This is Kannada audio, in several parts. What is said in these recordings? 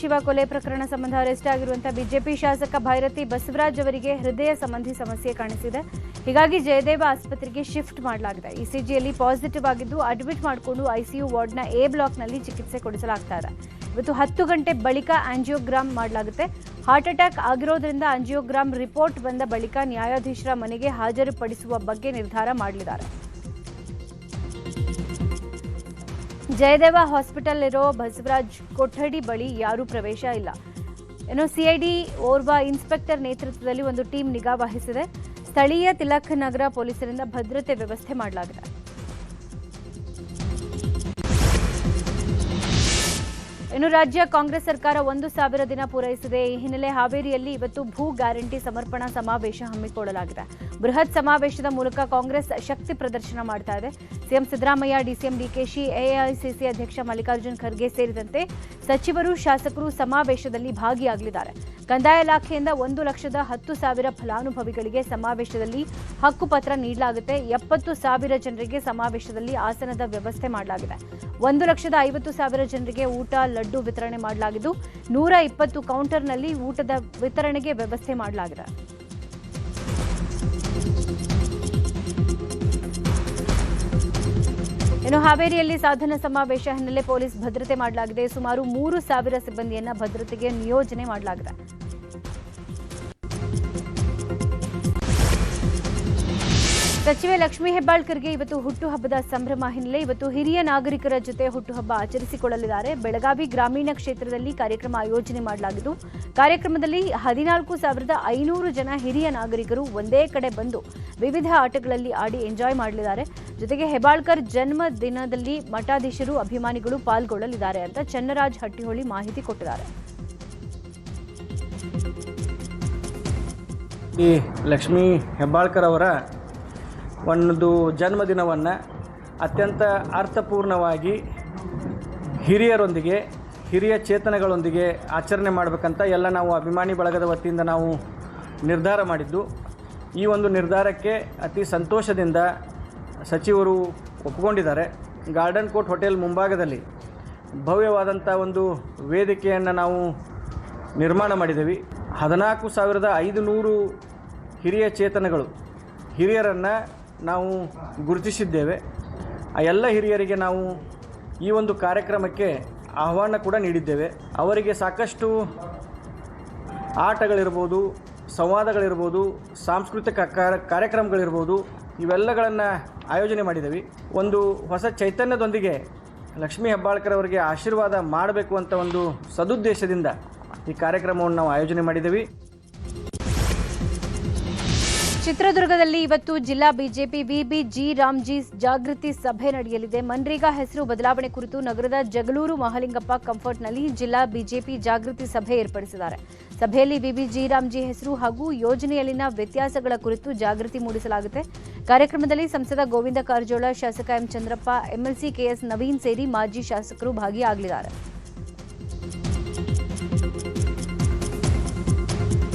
ಶಿವ ಕೊಲೆ ಪ್ರಕರಣ ಸಂಬಂಧ ಅರೆಸ್ಟ್ ಆಗಿರುವಂತಹ ಬಿಜೆಪಿ ಶಾಸಕ ಭೈರತಿ ಬಸವರಾಜ್ ಅವರಿಗೆ ಹೃದಯ ಸಂಬಂಧಿ ಸಮಸ್ಯೆ ಕಾಣಿಸಿದೆ. ಹೀಗಾಗಿ ಜಯದೇವ ಆಸ್ಪತ್ರೆಗೆ ಶಿಫ್ಟ್ ಮಾಡಲಾಗಿದೆ. ಇಸಿಜಿಯಲ್ಲಿ ಪಾಸಿಟಿವ್ ಆಗಿದ್ದು ಅಡ್ಮಿಟ್ ಮಾಡಿಕೊಂಡು ಐಸಿಯು ವಾರ್ಡ್ನ ಎ ಬ್ಲಾಕ್ನಲ್ಲಿ ಚಿಕಿತ್ಸೆ ಕೊಡಿಸಲಾಗ್ತಾ ಇದೆ. ಇವತ್ತು 10 ಗಂಟೆ ಬಳಿಕ ಆಂಜಿಯೋಗ್ರಾಮ್ ಮಾಡಲಾಗುತ್ತೆ. ಹಾರ್ಟ್ ಅಟ್ಯಾಕ್ ಆಗಿರೋದ್ರಿಂದ ಆಂಜಿಯೋಗ್ರಾಮ್ ರಿಪೋರ್ಟ್ ಬಂದ ಬಳಿಕ ನ್ಯಾಯಾಧೀಶರ ಮನೆಗೆ ಹಾಜರುಪಡಿಸುವ ಬಗ್ಗೆ ನಿರ್ಧಾರ ಮಾಡಲಿದ್ದಾರೆ. ಜಯದೇವ ಹಾಸ್ಪಿಟಲ್ ಇರೋ ಬಸವರಾಜ್ ಕೊಠಡಿ ಬಳಿ ಯಾರೂ ಪ್ರವೇಶ ಇಲ್ಲ. ಸಿಐಡಿ ಓರ್ವ ಇನ್ಸ್ಪೆಕ್ಟರ್ ನೇತೃತ್ವದಲ್ಲಿ ಒಂದು ಟೀಮ್ ನಿಗಾ ವಹಿಸಿದೆ. ಸ್ಥಳೀಯ ತಿಲಕ್ ನಗರ ಪೊಲೀಸರಿಂದ ಭದ್ರತೆ ವ್ಯವಸ್ಥೆ ಮಾಡಲಾಗಿದೆ. ರಾಜ್ಯ ಕಾಂಗ್ರೆಸ್ ಸರ್ಕಾರ 1,000 ದಿನ ಪೂರೈಸಿದೆ. ಈ ಹಿನ್ನೆಲೆ ಹಾವೇರಿಯಲ್ಲಿ ಇವತ್ತು ಭೂ ಗ್ಯಾರಂಟಿ ಸಮರ್ಪಣಾ ಸಮಾವೇಶ ಹಮ್ಮಿಕೊಳ್ಳಲಾಗಿದೆ. ಬೃಹತ್ ಸಮಾವೇಶದ ಮೂಲಕ ಕಾಂಗ್ರೆಸ್ ಶಕ್ತಿ ಪ್ರದರ್ಶನ ಮಾಡ್ತಾ ಇದೆ. CM Siddaramaiah, DCM DKShi, AICC ಅಧ್ಯಕ್ಷ ಮಲ್ಲಿಕಾರ್ಜುನ್ ಖರ್ಗೆ ಸೇರಿದಂತೆ ಸಚಿವರು, ಶಾಸಕರು ಸಮಾವೇಶದಲ್ಲಿ ಭಾಗಿಯಾಗಲಿದ್ದಾರೆ. ಕಂದಾಯ ಇಲಾಖೆಯಿಂದ 1,10,000 ಫಲಾನುಭವಿಗಳಿಗೆ ಸಮಾವೇಶದಲ್ಲಿ ಹಕ್ಕುಪತ್ರ ನೀಡಲಾಗುತ್ತೆ. 70,000 ಜನರಿಗೆ ಸಮಾವೇಶದಲ್ಲಿ ಆಸನದ ವ್ಯವಸ್ಥೆ ಮಾಡಲಾಗಿದೆ. 1,50,000 ಜನರಿಗೆ ಊಟ, ಲಡ್ಡು ವಿತರಣೆ ಮಾಡಲಾಗಿದ್ದು 120 ಕೌಂಟರ್ನಲ್ಲಿ ಊಟದ ವಿತರಣೆಗೆ ವ್ಯವಸ್ಥೆ ಮಾಡಲಾಗಿದೆ. ಹಾವೇರಿಯಲ್ಲಿ ಸಾಧನ ಸಮಾವೇಶ ಹಿನ್ನೆಲೆ ಪೊಲೀಸ್ ಭದ್ರತೆ ಮಾಡಲಾಗಿದೆ. ಸುಮಾರು 3,000 ಸಿಬ್ಬಂದಿಯನ್ನ ಭದ್ರತೆಗೆ ನಿಯೋಜನೆ ಮಾಡಲಾಗಿದೆ. ಸಚಿವೆ ಲಕ್ಷ್ಮೀ ಹೆಬ್ಬಾಳ್ಕರ್ಗೆ ಇವತ್ತು ಹುಟ್ಟುಹಬ್ಬದ ಸಂಭ್ರಮ ಹಿನ್ನೆಲೆ ಇವತ್ತು ಹಿರಿಯ ನಾಗರಿಕರ ಜೊತೆ ಹುಟ್ಟುಹಬ್ಬ ಆಚರಿಸಿಕೊಳ್ಳಲಿದ್ದಾರೆ. ಬೆಳಗಾವಿ ಗ್ರಾಮೀಣ ಕ್ಷೇತ್ರದಲ್ಲಿ ಕಾರ್ಯಕ್ರಮ ಆಯೋಜನೆ ಮಾಡಲಾಗಿದ್ದು ಕಾರ್ಯಕ್ರಮದಲ್ಲಿ 14,500 ಜನ ಹಿರಿಯ ನಾಗರಿಕರು ಒಂದೇ ಕಡೆ ಬಂದು ವಿವಿಧ ಆಟಗಳಲ್ಲಿ ಆಡಿ ಎಂಜಾಯ್ ಮಾಡಲಿದ್ದಾರೆ. ಜೊತೆಗೆ ಹೆಬ್ಬಾಳ್ಕರ್ ಜನ್ಮ ದಿನದಲ್ಲಿ ಮಠಾಧೀಶರು, ಅಭಿಮಾನಿಗಳು ಪಾಲ್ಗೊಳ್ಳಲಿದ್ದಾರೆ ಅಂತ ಚನ್ನರಾಜ್ ಹಟ್ಟಿಹೊಳಿ ಮಾಹಿತಿ ಕೊಟ್ಟಿದ್ದಾರೆ. ಈ ಲಕ್ಷ್ಮೀ ಹೆಬ್ಬಾಳ್ಕರ್ ಅವರ ಒಂದು ಜನ್ಮದಿನವನ್ನು ಅತ್ಯಂತ ಅರ್ಥಪೂರ್ಣವಾಗಿ ಹಿರಿಯರೊಂದಿಗೆ, ಹಿರಿಯ ಚೇತನಗಳೊಂದಿಗೆ ಆಚರಣೆ ಮಾಡಬೇಕಂತ ಎಲ್ಲ ನಾವು ಅಭಿಮಾನಿ ಬಳಗದ ವತಿಯಿಂದ ನಾವು ನಿರ್ಧಾರ ಮಾಡಿದ್ದು. ಈ ಒಂದು ನಿರ್ಧಾರಕ್ಕೆ ಅತಿ ಸಂತೋಷದಿಂದ ಸಚಿವರು ಒಪ್ಪಿಕೊಂಡಿದ್ದಾರೆ. ಗಾರ್ಡನ್ ಕೋರ್ಟ್ ಹೋಟೆಲ್ ಮುಂಭಾಗದಲ್ಲಿ ಭವ್ಯವಾದಂಥ ಒಂದು ವೇದಿಕೆಯನ್ನು ನಾವು ನಿರ್ಮಾಣ ಮಾಡಿದ್ದೀವಿ. 14,500 ಹಿರಿಯ ಚೇತನಗಳು, ಹಿರಿಯರನ್ನು ನಾವು ಗುರುತಿಸಿದ್ದೇವೆ. ಆ ಎಲ್ಲ ಹಿರಿಯರಿಗೆ ನಾವು ಈ ಒಂದು ಕಾರ್ಯಕ್ರಮಕ್ಕೆ ಆಹ್ವಾನ ಕೂಡ ನೀಡಿದ್ದೇವೆ. ಅವರಿಗೆ ಸಾಕಷ್ಟು ಆಟಗಳಿರ್ಬೋದು, ಸಂವಾದಗಳಿರ್ಬೋದು, ಸಾಂಸ್ಕೃತಿಕ ಕಾರ್ಯಕ್ರಮಗಳಿರ್ಬೋದು, ಇವೆಲ್ಲಗಳನ್ನು ಆಯೋಜನೆ ಮಾಡಿದ್ದೀವಿ. ಒಂದು ಹೊಸ ಚೈತನ್ಯದೊಂದಿಗೆ ಲಕ್ಷ್ಮೀ ಹೆಬ್ಬಾಳ್ಕರ್ ಅವರಿಗೆ ಆಶೀರ್ವಾದ ಮಾಡಬೇಕು ಅಂತ ಒಂದು ಸದುದ್ದೇಶದಿಂದ ಈ ಕಾರ್ಯಕ್ರಮವನ್ನು ನಾವು ಆಯೋಜನೆ ಮಾಡಿದ್ದೀವಿ. ಚಿತ್ರದುರ್ಗದಲ್ಲಿ ಇವತ್ತು ಜಿಲ್ಲಾ ಬಿಜೆಪಿ ವಿಬಿಜಿ ರಾಮ್ಜಿ ಜಾಗೃತಿ ಸಭೆ ನಡೆಯಲಿದೆ. ಮನ್ರೇಗಾ ಹೆಸರು ಬದಲಾವಣೆ ಕುರಿತು ನಗರದ ಜಗಳೂರು ಮಹಾಲಿಂಗಪ್ಪ ಕಂಫರ್ಟ್ನಲ್ಲಿ ಜಿಲ್ಲಾ ಬಿಜೆಪಿ ಜಾಗೃತಿ ಸಭೆ ಏರ್ಪಡಿಸಿದ್ದಾರೆ. ಸಭೆಯಲ್ಲಿ ವಿಬಿಜಿ ರಾಮ್ಜಿ ಹೆಸರು ಹಾಗೂ ಯೋಜನೆಯಲ್ಲಿನ ವ್ಯತ್ಯಾಸಗಳ ಕುರಿತು ಜಾಗೃತಿ ಮೂಡಿಸಲಾಗುತ್ತೆ. ಕಾರ್ಯಕ್ರಮದಲ್ಲಿ ಸಂಸದ ಗೋವಿಂದ ಕಾರಜೋಳ, ಶಾಸಕ M Chandrappa, MLC KS Naveen ಸೇರಿ ಮಾಜಿ ಶಾಸಕರು ಭಾಗಿಯಾಗಲಿದ್ದಾರೆ.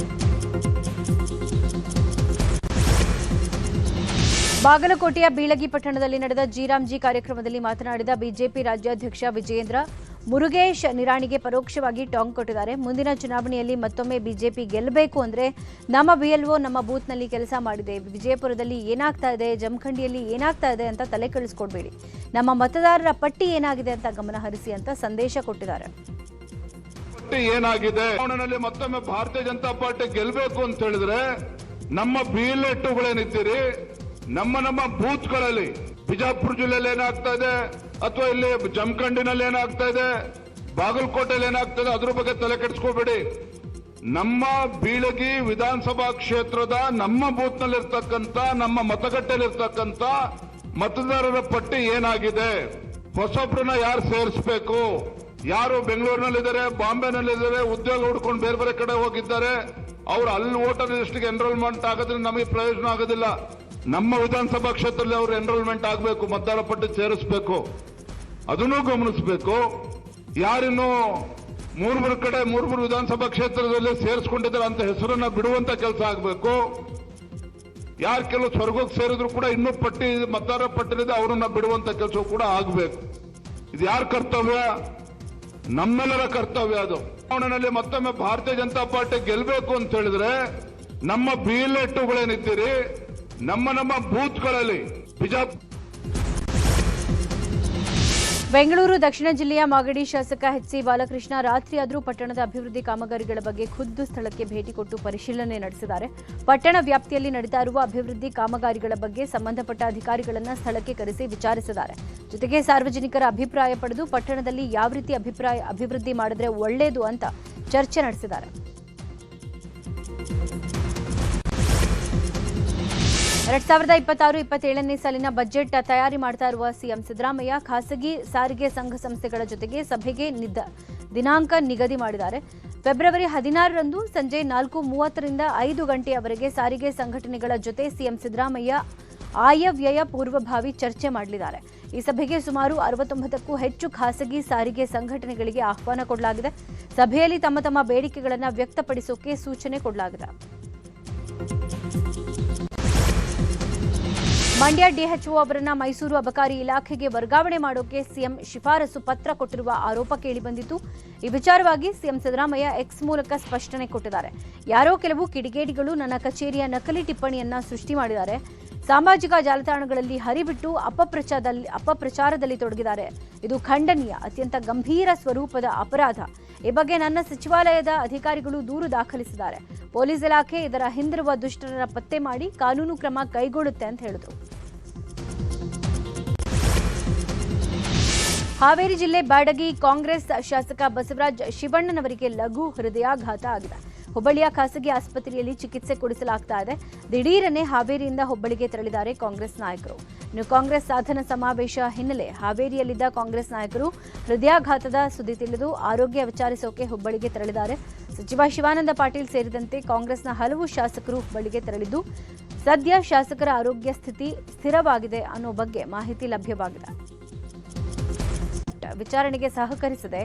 ಬಾಗಲಕೋಟೆಯ ಬೀಳಗಿ ಪಟ್ಟಣದಲ್ಲಿ ನಡೆದ ಜಿರಾಮ್ಜಿ ಕಾರ್ಯಕ್ರಮದಲ್ಲಿ ಮಾತನಾಡಿದ ಬಿಜೆಪಿ ರಾಜ್ಯಾಧ್ಯಕ್ಷ ವಿಜಯೇಂದ್ರ, ಮುರುಗೇಶ್ ನಿರಾಣಿಗೆ ಪರೋಕ್ಷವಾಗಿ ಟಾಂಗ್ ಕೊಟ್ಟಿದ್ದಾರೆ. ಮುಂದಿನ ಚುನಾವಣೆಯಲ್ಲಿ ಮತ್ತೊಮ್ಮೆ ಬಿಜೆಪಿ ಗೆಲ್ಲಬೇಕು ಅಂದರೆ ನಮ್ಮ ಬಿಎಲ್ಒ ನಮ್ಮ ಬೂತ್ನಲ್ಲಿ ಕೆಲಸ ಮಾಡಿದೆ. ವಿಜಯಪುರದಲ್ಲಿ ಏನಾಗ್ತಾ ಇದೆ, ಜಮಖಂಡಿಯಲ್ಲಿ ಏನಾಗ್ತಾ ಇದೆ ಅಂತ ತಲೆ ಕೆಡಿಸ್ಕೊಡ್ಬೇಡಿ. ನಮ್ಮ ಮತದಾರರ ಪಟ್ಟಿ ಏನಾಗಿದೆ ಅಂತ ಗಮನ ಹರಿಸಿ ಅಂತ ಸಂದೇಶ ಕೊಟ್ಟಿದ್ದಾರೆ. ಏನಾಗಿದೆ ಚುನಾವಣೆಯಲ್ಲಿ ಮತ್ತೊಮ್ಮೆ ಭಾರತೀಯ ಜನತಾ ಪಾರ್ಟಿ ಗೆಲ್ಲಬೇಕು ಅಂತ ಹೇಳಿದ್ರೆ ನಮ್ಮ ಬಿಎಲ್ಎಟ್ಟುಗಳೇನಿದ್ದೀರಿ, ನಮ್ಮ ಬೂತ್ಗಳಲ್ಲಿ ಬಿಜಾಪುರ ಜಿಲ್ಲೆಯಲ್ಲಿ ಏನಾಗ್ತಾ ಇದೆ ಅಥವಾ ಇಲ್ಲಿ ಜಮಖಂಡಿನಲ್ಲಿ ಏನಾಗ್ತಾ ಇದೆ, ಬಾಗಲಕೋಟೆಯಲ್ಲಿ ಏನಾಗ್ತಾ ಇದೆ, ಅದ್ರ ಬಗ್ಗೆ ತಲೆ ಕೆಡಿಸ್ಕೋಬೇಡಿ. ನಮ್ಮ ಬೀಳಗಿ ವಿಧಾನಸಭಾ ಕ್ಷೇತ್ರದ ನಮ್ಮ ಬೂತ್ನಲ್ಲಿರ್ತಕ್ಕಂಥ, ನಮ್ಮ ಮತಗಟ್ಟೆಯಲ್ಲಿರ್ತಕ್ಕಂಥ ಮತದಾರರ ಪಟ್ಟಿ ಏನಾಗಿದೆ, ಹೊಸೊಬ್ರನ್ನ ಯಾರು ಸೇರಿಸಬೇಕು, ಯಾರು ಬೆಂಗಳೂರಿನಲ್ಲಿದ್ದಾರೆ, ಬಾಂಬೆನಲ್ಲಿದ್ದಾರೆ, ಉದ್ಯೋಗ ಹುಡ್ಕೊಂಡು ಬೇರೆ ಬೇರೆ ಕಡೆ ಹೋಗಿದ್ದಾರೆ, ಅವರು ಅಲ್ಲಿ ವೋಟರ್ ಲಿಸ್ಟ್ಗೆ ಎನ್ರೋಲ್ಮೆಂಟ್ ಆಗೋದ್ರಿಂದ ನಮಗೆ ಪ್ರಯೋಜನ ಆಗೋದಿಲ್ಲ. ನಮ್ಮ ವಿಧಾನಸಭಾ ಕ್ಷೇತ್ರದಲ್ಲಿ ಅವರು ಎನ್ರೋಲ್ಮೆಂಟ್ ಆಗಬೇಕು, ಮತದಾರ ಪಟ್ಟಿ ಸೇರಿಸಬೇಕು, ಅದನ್ನೂ ಗಮನಿಸಬೇಕು. ಯಾರಿನ್ನು ಮೂರು ಕಡೆ ಮೂರು ವಿಧಾನಸಭಾ ಕ್ಷೇತ್ರದಲ್ಲಿ ಸೇರಿಸ್ಕೊಂಡಿದ್ದಾರೆ ಅಂತ ಹೆಸರನ್ನ ಬಿಡುವಂತ ಕೆಲಸ ಆಗಬೇಕು. ಯಾರು ಕೆಲವು ಸ್ವರ್ಗಕ್ಕೆ ಸೇರಿದ್ರು ಕೂಡ ಇನ್ನೂ ಪಟ್ಟಿ ಮತದಾರ ಪಟ್ಟಿಲಿದೆ, ಅವರನ್ನ ಬಿಡುವಂತ ಕೆಲಸ ಕೂಡ ಆಗಬೇಕು. ಇದು ಯಾರ ಕರ್ತವ್ಯ? ನಮ್ಮೆಲ್ಲರ ಕರ್ತವ್ಯ ಅದು. ಚುನಾವಣೆಯಲ್ಲಿ ಮತ್ತೊಮ್ಮೆ ಭಾರತೀಯ ಜನತಾ ಪಾರ್ಟಿ ಗೆಲ್ಲಬೇಕು ಅಂತ ಹೇಳಿದ್ರೆ ನಮ್ಮ ಬಿಎಲ್ಎ2ಗಳೇನಿದ್ದೀರಿ ನಮ್ಮ ಬೂತ್ಗಳಲ್ಲಿ ಬೆಂಗಳೂರು ದಕ್ಷಿಣ ಜಿಲ್ಲೆಯ ಮಾಗಡಿ ಶಾಸಕ ಎಚ್ ಸಿ ಬಾಲಕೃಷ್ಣ ರಾತ್ರಿಯಾದರೂ ಪಟ್ಟಣದ ಅಭಿವೃದ್ಧಿ ಕಾಮಗಾರಿಗಳ ಬಗ್ಗೆ ಖುದ್ದು ಸ್ಥಳಕ್ಕೆ ಭೇಟಿ ಕೊಟ್ಟು ಪರಿಶೀಲನೆ ನಡೆಸಿದ್ದಾರೆ. ಪಟ್ಟಣ ವ್ಯಾಪ್ತಿಯಲ್ಲಿ ನಡೀತಾ ಇರುವ ಅಭಿವೃದ್ಧಿ ಕಾಮಗಾರಿಗಳ ಬಗ್ಗೆ ಸಂಬಂಧಪಟ್ಟ ಅಧಿಕಾರಿಗಳನ್ನು ಸ್ಥಳಕ್ಕೆ ಕರೆಸಿ ವಿಚಾರಿಸಿದ್ದಾರೆ. ಜೊತೆಗೆ ಸಾರ್ವಜನಿಕರ ಅಭಿಪ್ರಾಯ ಪಡೆದು ಪಟ್ಟಣದಲ್ಲಿ ಯಾವ ರೀತಿ ಅಭಿವೃದ್ಧಿ ಮಾಡಿದ್ರೆ ಒಳ್ಳೆಯದು ಅಂತ ಚರ್ಚೆ ನಡೆಸಿದ್ದಾರೆ. 2026-27ನೇ ಸಾಲಿನ ಬಜೆಟ್ ತಯಾರಿ ಮಾಡ್ತಾ ಇರುವ ಸಿಎಂ ಸಿದ್ದರಾಮಯ್ಯ ಖಾಸಗಿ ಸಾರಿಗೆ ಸಂಘ ಸಂಸ್ಥೆಗಳ ಜೊತೆಗೆ ಸಭೆಗೆ ದಿನಾಂಕ ನಿಗದಿ ಮಾಡಿದ್ದಾರೆ. ಫೆಬ್ರವರಿ 16ರಂದು ಸಂಜೆ 4:30ರಿಂದ 5 ಗಂಟೆಯವರೆಗೆ ಸಾರಿಗೆ ಸಂಘಟನೆಗಳ ಜೊತೆ ಸಿಎಂ ಸಿದ್ದರಾಮಯ್ಯ ಆಯವ್ಯಯ ಪೂರ್ವಭಾವಿ ಚರ್ಚೆ ಮಾಡಲಿದ್ದಾರೆ. ಈ ಸಭೆಗೆ ಸುಮಾರು 69ಕ್ಕೂ ಹೆಚ್ಚು ಖಾಸಗಿ ಸಾರಿಗೆ ಸಂಘಟನೆಗಳಿಗೆ ಆಹ್ವಾನ ಕೊಡಲಾಗಿದೆ. ಸಭೆಯಲ್ಲಿ ತಮ್ಮ ಬೇಡಿಕೆಗಳನ್ನು ವ್ಯಕ್ತಪಡಿಸೋಕೆ ಸೂಚನೆ ಕೊಡಲಾಗಿದೆ. ಮಂಡ್ಯ ಡಿಎಚ್ಒ ಅವರನ್ನ ಮೈಸೂರು ಅಬಕಾರಿ ಇಲಾಖೆಗೆ ವರ್ಗಾವಣೆ ಮಾಡೋಕೆ ಸಿಎಂ ಶಿಫಾರಸು ಪತ್ರ ಕೊಟ್ಟಿರುವ ಆರೋಪ ಕೇಳಿಬಂದಿತ್ತು. ಈ ವಿಚಾರವಾಗಿ ಸಿಎಂ ಸಿದ್ದರಾಮಯ್ಯ ಎಕ್ಸ್ ಮೂಲಕ ಸ್ಪಷ್ಟನೆ ಕೊಟ್ಟಿದ್ದಾರೆ. ಯಾರೋ ಕೆಲವು ಕಿಡಿಗೇಡಿಗಳು ನನ್ನ ಕಚೇರಿಯ ನಕಲಿ ಟಿಪ್ಪಣಿಯನ್ನ ಸೃಷ್ಟಿ ಮಾಡಿದ್ದಾರೆ. ಸಾಮಾಜಿಕ ಜಾಲತಾಣಗಳಲ್ಲಿ ಹರಿಬಿಟ್ಟು ಅಪಪ್ರಚಾರದಲ್ಲಿ ತೊಡಗಿದ್ದಾರೆ. ಇದು ಖಂಡನೀಯ, ಅತ್ಯಂತ ಗಂಭೀರ ಸ್ವರೂಪದ ಅಪರಾಧ. ಈ ಬಗ್ಗೆ ನನ್ನ ಸಚಿವಾಲಯದ ಅಧಿಕಾರಿಗಳು ದೂರು ದಾಖಲಿಸಿದ್ದಾರೆ. ಪೊಲೀಸ್ ಇಲಾಖೆ ಇದರ ಹಿಂದಿರುವ ದುಷ್ಟರನ್ನ ಪತ್ತೆ ಮಾಡಿ ಕಾನೂನು ಕ್ರಮ ಕೈಗೊಳ್ಳುತ್ತೆ ಅಂತ ಹೇಳಿದರು. ಹಾವೇರಿ ಜಿಲ್ಲೆ ಬ್ಯಾಡಗಿ ಕಾಂಗ್ರೆಸ್ ಶಾಸಕ ಬಸವರಾಜ್ ಶಿವಣ್ಣನವರಿಗೆ ಲಘು ಹೃದಯಾಘಾತ ಆಗಿದೆ. ಹುಬ್ಬಳ್ಳಿಯ ಖಾಸಗಿ ಆಸ್ಪತ್ರೆಯಲ್ಲಿ ಚಿಕಿತ್ಸೆ ಕೊಡಿಸಲಾಗ್ತಾ ಇದೆ. ದಿಢೀರನೆ ಹಾವೇರಿಯಿಂದ ಹುಬ್ಬಳ್ಳಿಗೆ ತೆರಳಿದ್ದಾರೆ ಕಾಂಗ್ರೆಸ್ ನಾಯಕರು. ಇನ್ನು ಕಾಂಗ್ರೆಸ್ ಸಾಧನ ಸಮಾವೇಶ ಹಿನ್ನೆಲೆ ಹಾವೇರಿಯಲ್ಲಿದ್ದ ಕಾಂಗ್ರೆಸ್ ನಾಯಕರು ಹೃದಯಾಘಾತದ ಸುದ್ದಿ ತಿಳಿದು ಆರೋಗ್ಯ ವಿಚಾರಿಸೋಕೆ ಹುಬ್ಬಳ್ಳಿಗೆ ತೆರಳಿದ್ದಾರೆ. ಸಚಿವ ಶಿವಾನಂದ ಪಾಟೀಲ್ ಸೇರಿದಂತೆ ಕಾಂಗ್ರೆಸ್ನ ಹಲವು ಶಾಸಕರು ಹುಬ್ಬಳ್ಳಿಗೆ ತೆರಳಿದ್ದು ಸದ್ಯ ಶಾಸಕರ ಆರೋಗ್ಯ ಸ್ಥಿತಿ ಸ್ಥಿರವಾಗಿದೆ ಅನ್ನೋ ಬಗ್ಗೆ ಮಾಹಿತಿ ಲಭ್ಯವಾಗಿದೆ. ವಿಚಾರಣೆಗೆ ಸಹಕರಿಸದೆ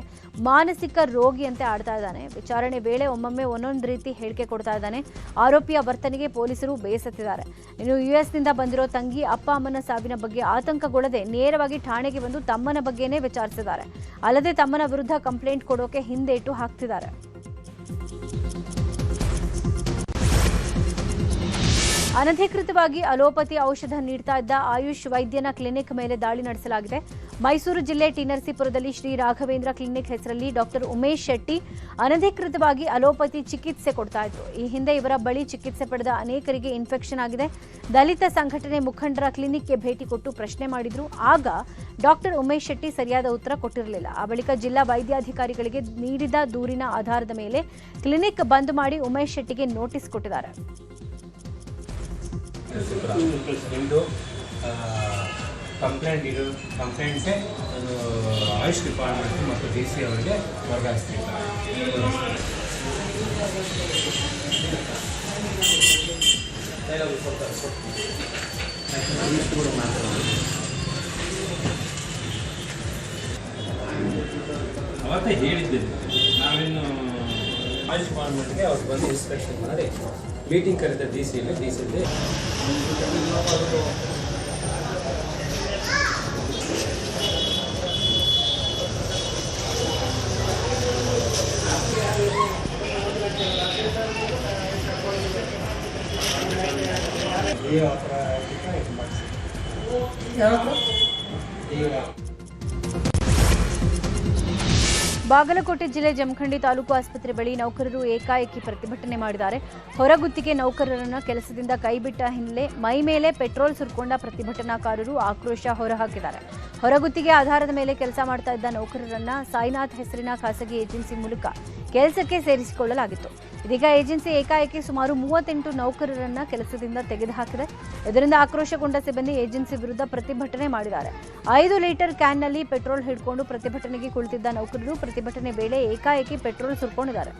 ಮಾನಸಿಕ ರೋಗಿಯಂತೆ ಆಡ್ತಾ ಇದ್ದಾನೆ. ವಿಚಾರಣೆ ವೇಳೆ ಒಮ್ಮೊಮ್ಮೆ ಒಂದೊಂದು ರೀತಿ ಹೇಳಿಕೆ ಕೊಡ್ತಾ ಇದ್ದಾನೆ. ಆರೋಪಿಯ ವರ್ತನೆಗೆ ಪೊಲೀಸರು ಬೇಸತ್ತಿದ್ದಾರೆ. ಇನ್ನು ಯುಎಸ್ನಿಂದ ಬಂದಿರೋ ತಂಗಿ ಅಪ್ಪ ಅಮ್ಮನ ಸಾವಿನ ಬಗ್ಗೆ ಆತಂಕಗೊಳ್ಳದೆ ನೇರವಾಗಿ ಠಾಣೆಗೆ ಬಂದು ತಮ್ಮನ ಬಗ್ಗೆನೇ ವಿಚಾರಿಸಿದ್ದಾರೆ. ಅಲ್ಲದೆ ತಮ್ಮನ ವಿರುದ್ಧ ಕಂಪ್ಲೇಂಟ್ ಕೊಡೋಕೆ ಹಿಂದೇಟು ಹಾಕ್ತಿದ್ದಾರೆ. ಅನಧಿಕೃತವಾಗಿ ಅಲೋಪತಿ ಔಷಧ ನೀಡ್ತಾ ಇದ್ದ ಆಯುಷ್ ವೈದ್ಯನ ಕ್ಲಿನಿಕ್ ಮೇಲೆ ದಾಳಿ ನಡೆಸಲಾಗಿದೆ. ಮೈಸೂರು ಜಿಲ್ಲೆ ಟಿ ನರಸೀಪುರದಲ್ಲಿ ಶ್ರೀ ರಾಘವೇಂದ್ರ ಕ್ಲಿನಿಕ್ ಹೆಸರಲ್ಲಿ ಡಾಕ್ಟರ್ ಉಮೇಶ್ ಶೆಟ್ಟಿ ಅನಧಿಕೃತವಾಗಿ ಅಲೋಪತಿ ಚಿಕಿತ್ಸೆ ಕೊಡ್ತಾ ಇದ್ರು. ಈ ಹಿಂದೆ ಇವರ ಬಳಿ ಚಿಕಿತ್ಸೆ ಪಡೆದ ಅನೇಕರಿಗೆ ಇನ್ಫೆಕ್ಷನ್ ಆಗಿದೆ. ದಲಿತ ಸಂಘಟನೆ ಮುಖಂಡರ ಕ್ಲಿನಿಕ್ಗೆ ಭೇಟಿ ಕೊಟ್ಟು ಪ್ರಶ್ನೆ ಮಾಡಿದ್ರು. ಆಗ ಡಾಕ್ಟರ್ ಉಮೇಶ್ ಶೆಟ್ಟಿ ಸರಿಯಾದ ಉತ್ತರ ಕೊಟ್ಟಿರಲಿಲ್ಲ. ಆ ಬಳಿಕ ಜಿಲ್ಲಾ ವೈದ್ಯಾಧಿಕಾರಿಗಳಿಗೆ ನೀಡಿದ ದೂರಿನ ಆಧಾರದ ಮೇಲೆ ಕ್ಲಿನಿಕ್ ಬಂದ್ ಮಾಡಿ ಉಮೇಶ್ ಶೆಟ್ಟಿಗೆ ನೋಟಿಸ್ ಕೊಟ್ಟಿದ್ದಾರೆ. ನಿಮ್ಮದು ಕಂಪ್ಲೇಂಟ್ಗೆ ನಾನು ಆಯುಷ್ ಡಿಪಾರ್ಟ್ಮೆಂಟ್ ಮತ್ತು ಡಿ ಸಿ ಅವರಿಗೆ ವರ್ಗಾಯಿಸ್ತೀನಿ. ಅವತ್ತೇ ಹೇಳಿದ್ದೇನೆ, ನಾವಿನ್ನು ಆಯುಷ್ ಡಿಪಾರ್ಟ್ಮೆಂಟ್ಗೆ ಅವ್ರು ಬಂದು ಇನ್ಸ್ಪೆಕ್ಷನ್ ಮಾಡಿ ಮೀಟಿಂಗ್ ಕರೆದ ಡಿ ಸಿಯಲ್ಲಿ ಬಾಗಲಕೋಟೆ ಜಿಲ್ಲೆ ಜಮಖಂಡಿ ತಾಲೂಕು ಆಸ್ಪತ್ರೆ ಬಳಿ ನೌಕರರು ಏಕಾಏಕಿ ಪ್ರತಿಭಟನೆ ಮಾಡಿದ್ದಾರೆ. ಹೊರಗುತ್ತಿಗೆ ನೌಕರರನ್ನು ಕೆಲಸದಿಂದ ಕೈಬಿಟ್ಟ ಹಿನ್ನೆಲೆ ಮೈ ಮೇಲೆ ಪೆಟ್ರೋಲ್ ಸುರಿಕೊಂಡ ಪ್ರತಿಭಟನಾಕಾರರು ಆಕ್ರೋಶ ಹೊರಹಾಕಿದ್ದಾರೆ. ಹೊರಗುತ್ತಿಗೆ ಆಧಾರದ ಮೇಲೆ ಕೆಲಸ ಮಾಡ್ತಾ ಇದ್ದ ನೌಕರರನ್ನ ಸಾಯಿನಾಥ್ ಹೆಸರಿನ ಖಾಸಗಿ ಏಜೆನ್ಸಿ ಮೂಲಕ ಕೆಲಸಕ್ಕೆ ಸೇರಿಸಿಕೊಳ್ಳಲಾಗಿತ್ತು. ಇದೀಗ ಏಜೆನ್ಸಿ ಏಕಾಏಕಿ ಸುಮಾರು 38 ನೌಕರರನ್ನ ಕೆಲಸದಿಂದ ತೆಗೆದುಹಾಕಿದೆ. ಇದರಿಂದ ಆಕ್ರೋಶಗೊಂಡ ಸಿಬ್ಬಂದಿ ಏಜೆನ್ಸಿ ವಿರುದ್ಧ ಪ್ರತಿಭಟನೆ ಮಾಡಿದ್ದಾರೆ. 5 ಲೀಟರ್ ಕ್ಯಾನ್ನಲ್ಲಿ ಪೆಟ್ರೋಲ್ ಹಿಡ್ಕೊಂಡು ಪ್ರತಿಭಟನೆಗೆ ಕುಳಿತಿದ್ದ ನೌಕರರು ಪ್ರತಿಭಟನೆ ವೇಳೆ ಏಕಾಏಕಿ ಪೆಟ್ರೋಲ್ ಸುರಿಕೊಂಡಿದ್ದಾರೆ.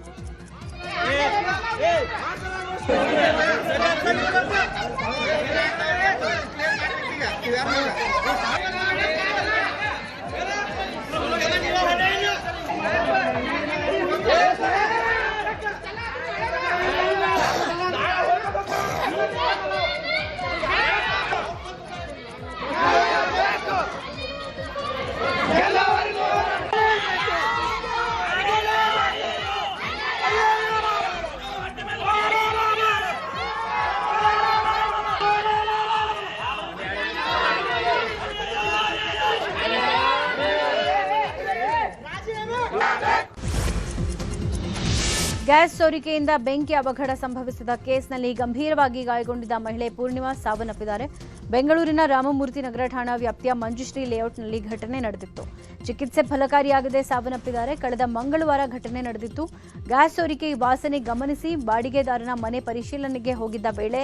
ಗ್ಯಾಸ್ ಸೋರಿಕೆಯಿಂದ ಬೆಂಕಿ ಅವಘಡ ಸಂಭವಿಸಿದ ಕೇಸ್ನಲ್ಲಿ ಗಂಭೀರವಾಗಿ ಗಾಯಗೊಂಡಿದ್ದ ಮಹಿಳೆ ಪೂರ್ಣಿಮಾ ಸಾವನ್ನಪ್ಪಿದ್ದಾರೆ. ಬೆಂಗಳೂರಿನ ರಾಮಮೂರ್ತಿ ನಗರ ಠಾಣಾ ವ್ಯಾಪ್ತಿಯ ಮಂಜುಶ್ರೀ ಲೇಔಟ್ನಲ್ಲಿ ಘಟನೆ ನಡೆದಿತ್ತು. ಚಿಕಿತ್ಸೆ ಫಲಕಾರಿಯಾಗದೆ ಸಾವನ್ನಪ್ಪಿದ್ದಾರೆ. ಕಳೆದ ಮಂಗಳವಾರ ಘಟನೆ ನಡೆದಿತ್ತು. ಗ್ಯಾಸ್ ಸೋರಿಕೆ ವಾಸನೆ ಗಮನಿಸಿ ಬಾಡಿಗೆದಾರನ ಮನೆ ಪರಿಶೀಲನೆಗೆ ಹೋಗಿದ್ದ ವೇಳೆ